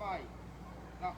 5. Lock.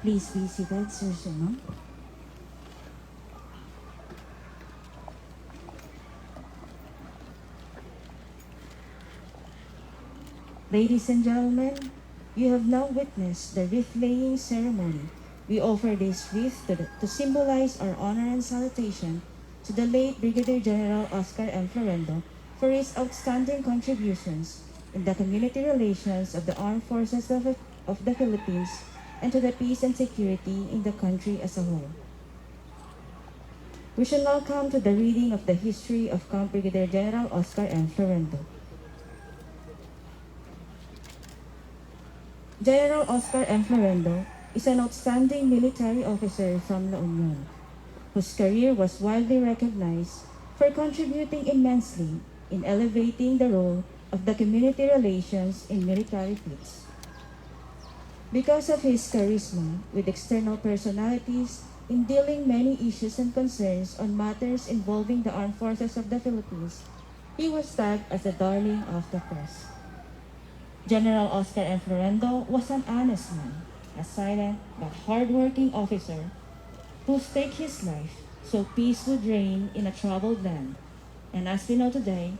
Please be seated, Sir Suno. Ladies and gentlemen, you have now witnessed the wreath laying ceremony. We offer this wreath to symbolize our honor and salutation to the late Brigadier General Oscar M. Florendo for his outstanding contributions in the community relations of the armed forces of the Philippines and to the peace and security in the country as a whole. We shall now come to the reading of the history of Camp Brigadier General Oscar M. Florendo. General Oscar M. Florendo is an outstanding military officer from La Union, whose career was widely recognized for contributing immensely in elevating the role of the community relations in military fleets. Because of his charisma with external personalities in dealing many issues and concerns on matters involving the armed forces of the Philippines, he was tagged as a darling of the press. General Oscar M. Florendo was an honest man, a silent but hard-working officer who staked his life so peace would reign in a troubled land. And as we know today,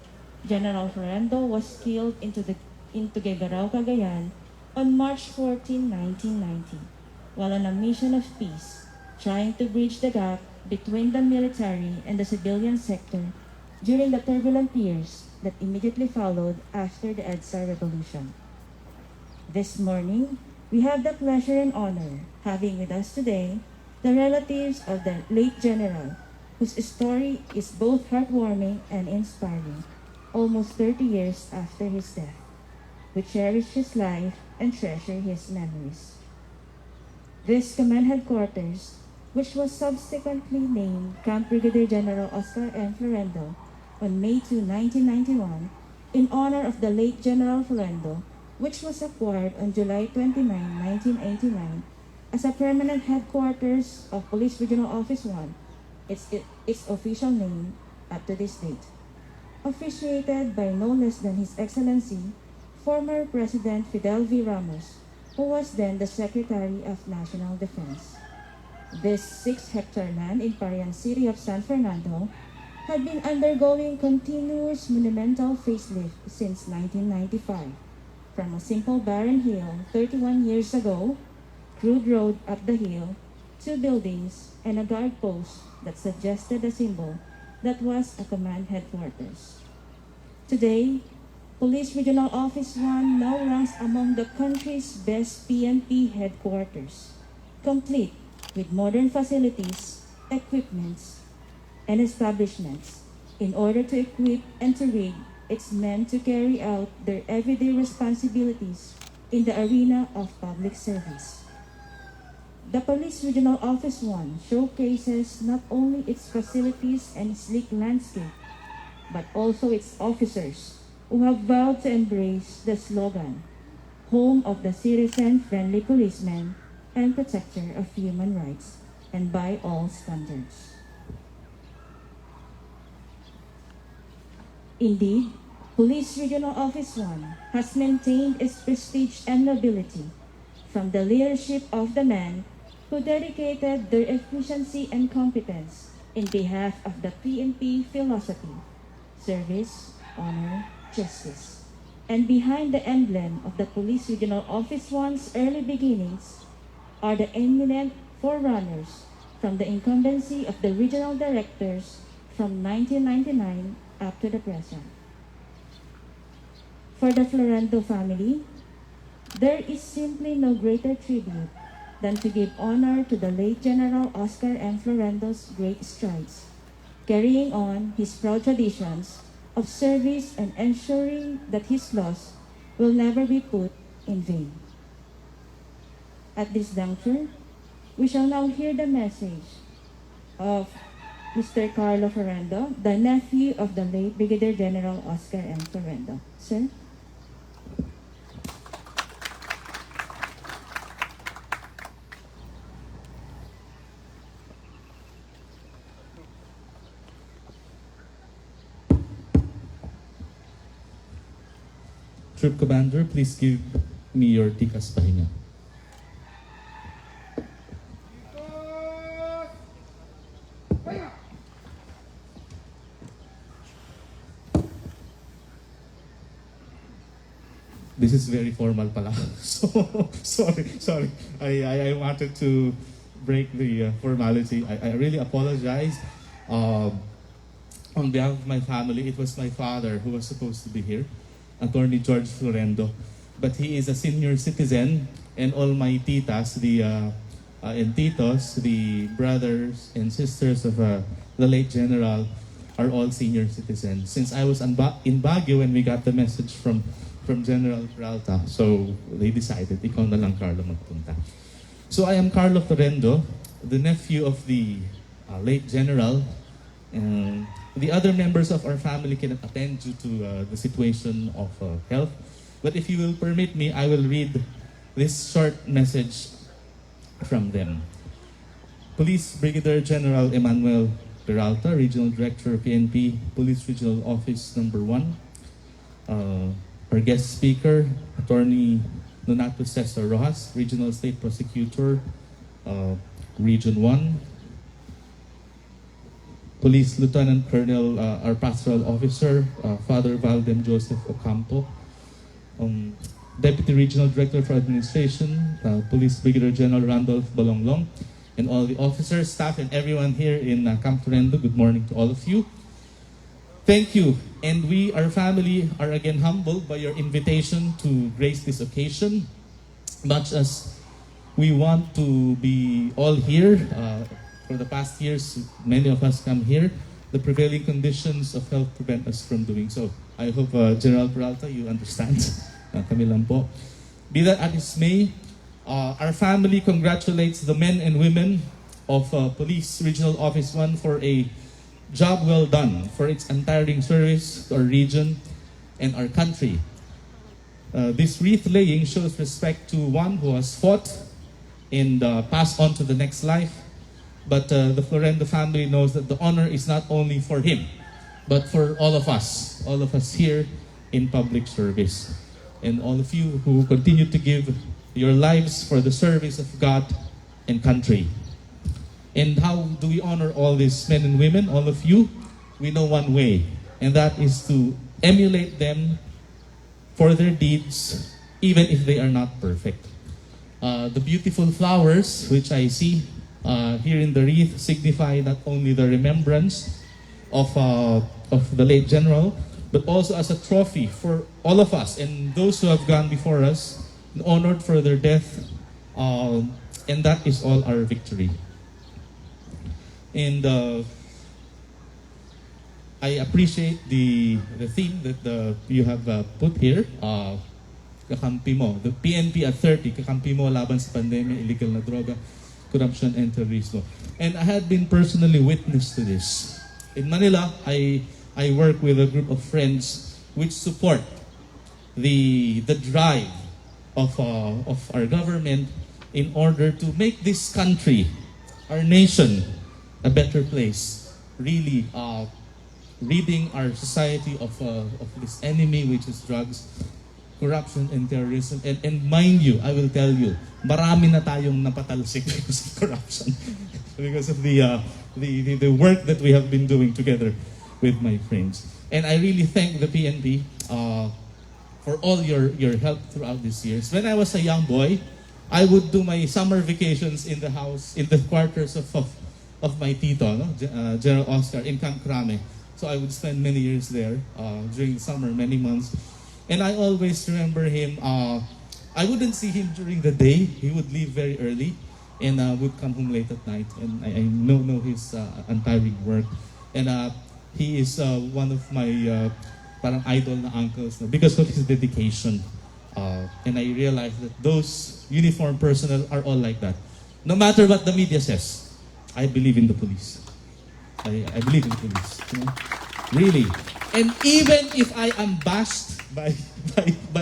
General Florendo was killed into Tuguegarao, Cagayan on March 14, 1990, while on a mission of peace, trying to bridge the gap between the military and the civilian sector during the turbulent years that immediately followed after the EDSA revolution. This morning, we have the pleasure and honor having with us today the relatives of the late general, whose story is both heartwarming and inspiring, almost 30 years after his death. We cherish his life and treasure his memories. This command headquarters, which was subsequently named Camp Brigadier General Oscar M. Florendo on May 2, 1991, in honor of the late General Florendo, which was acquired on July 29, 1989, as a permanent headquarters of Police Regional Office 1, its official name up to this date. Officiated by no less than His Excellency, former President Fidel V. Ramos, who was then the Secretary of National Defense. This 6-hectare land in Parian City of San Fernando had been undergoing continuous monumental facelift since 1995. From a simple barren hill 31 years ago, crude road up the hill, 2 buildings, and a guard post that suggested a symbol that was a command headquarters. Today, Police Regional Office 1 now ranks among the country's best PNP headquarters, complete with modern facilities, equipments, and establishments in order to equip and to rig its men to carry out their everyday responsibilities in the arena of public service. The Police Regional Office 1 showcases not only its facilities and sleek landscape, but also its officers who have vowed to embrace the slogan, home of the citizen-friendly policeman and protector of human rights, and by all standards. Indeed, Police Regional Office 1 has maintained its prestige and nobility from the leadership of the men who dedicated their efficiency and competence in behalf of the PNP philosophy, service, honor, justice. And behind the emblem of the Police Regional Office 1's early beginnings are the eminent forerunners from the incumbency of the regional directors from 1999 up to the present. For the Florendo family, there is simply no greater tribute than to give honor to the late General Oscar M. Florendo's great strides, carrying on his proud traditions of service and ensuring that his loss will never be put in vain. At this juncture, we shall now hear the message of Mr. Carlo Florendo, the nephew of the late Brigadier General Oscar M. Florendo. Sir? Troop Commander, please give me your tikas pahinga. This is very formal pala. So, sorry. I wanted to break the formality. I really apologize. On behalf of my family, it was my father who was supposed to be here, Attorney George Florendo. But he is a senior citizen, and all my titas, and titos, the brothers and sisters of the late General, are all senior citizens. Since I was in Baguio when we got the message from General Peralta, so they decided, ikaw na lang, Carlo, magpunta. So I am Carlo Florendo, the nephew of the late General. The other members of our family cannot attend due to the situation of health. But if you will permit me, I will read this short message from them. Police Brigadier General Emmanuel Peralta, Regional Director, PNP, Police Regional Office Number 1. Our guest speaker, Attorney Donato Cesar Rojas, Regional State Prosecutor, Region 1. Police Lieutenant Colonel, our Pastoral Officer, Father Valdem Joseph Ocampo. Deputy Regional Director for Administration, Police Brigadier General Randolph Balonglong, and all the officers, staff, and everyone here in Camp Florendo. Good morning to all of you. Thank you. And we, our family, are again humbled by your invitation to grace this occasion. Much as we want to be all here, for the past years, many of us come here, the prevailing conditions of health prevent us from doing so. I hope, General Peralta, you understand. Kami lang po. Be that as may, our family congratulates the men and women of Police Regional Office 1 for a job well done for its untiring service to our region and our country. This wreath laying shows respect to one who has fought and passed on to the next life. But the Florendo family knows that the honor is not only for him, but for all of us here in public service. And all of you who continue to give your lives for the service of God and country. And how do we honor all these men and women, all of you? We know one way, and that is to emulate them for their deeds, even if they are not perfect. The beautiful flowers, which I see here in the wreath, signify not only the remembrance of the late General, but also as a trophy for all of us and those who have gone before us, honored for their death, and that is all our victory. And I appreciate the theme that you have put here, kakampi mo, the PNP at 30, kakampi mo laban sa pandemya, illegal na droga. corruption and terrorism. And I had been personally witness to this. In Manila, I work with a group of friends which support the drive of our government in order to make this country, our nation, a better place. Really, ridding our society of this enemy, which is drugs, corruption, and terrorism. And mind you, I will tell you, marami na tayong napatalsik because of corruption, because of the work that we have been doing together with my friends. And I really thank the PNP for all your help throughout these years. When I was a young boy, I would do my summer vacations in the house, in the quarters of my tito, no? General Oscar, in Camp Crame. So I would spend many years there during the summer, many months. And I always remember him, I wouldn't see him during the day. He would leave very early and would come home late at night. And I know his untiring work. And he is one of my parang idol na uncles, no? Because of his dedication. And I realized that those uniformed personnel are all like that. No matter what the media says, I believe in the police. I believe in the police. You know? Really. And even if I am bashed by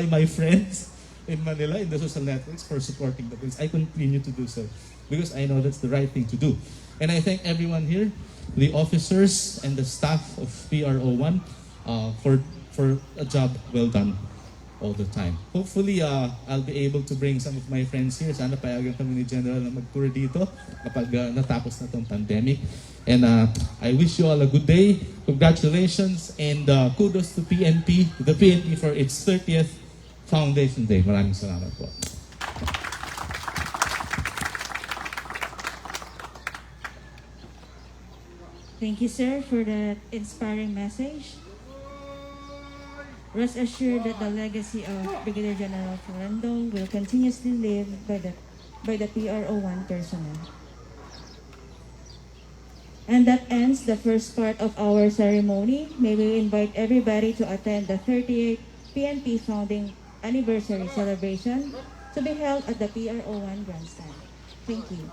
my friends in Manila, in the social networks for supporting the police, I continue to do so because I know that's the right thing to do. And I thank everyone here, the officers and the staff of PRO1 for a job well done all the time. Hopefully, I'll be able to bring some of my friends here. Sana payagan kami ni General na mag-tour dito kapag natapos na tong pandemic. And I wish you all a good day. Congratulations and kudos to PNP, the PNP for its 30th Foundation Day. Maraming salamat po. Thank you, sir, for that inspiring message. Rest assured that the legacy of Brigadier General Florendo will continuously live by the PRO1 personnel. And that ends the first part of our ceremony. May we invite everybody to attend the 38th PNP Founding Anniversary Celebration to be held at the PRO1 Grandstand. Thank you.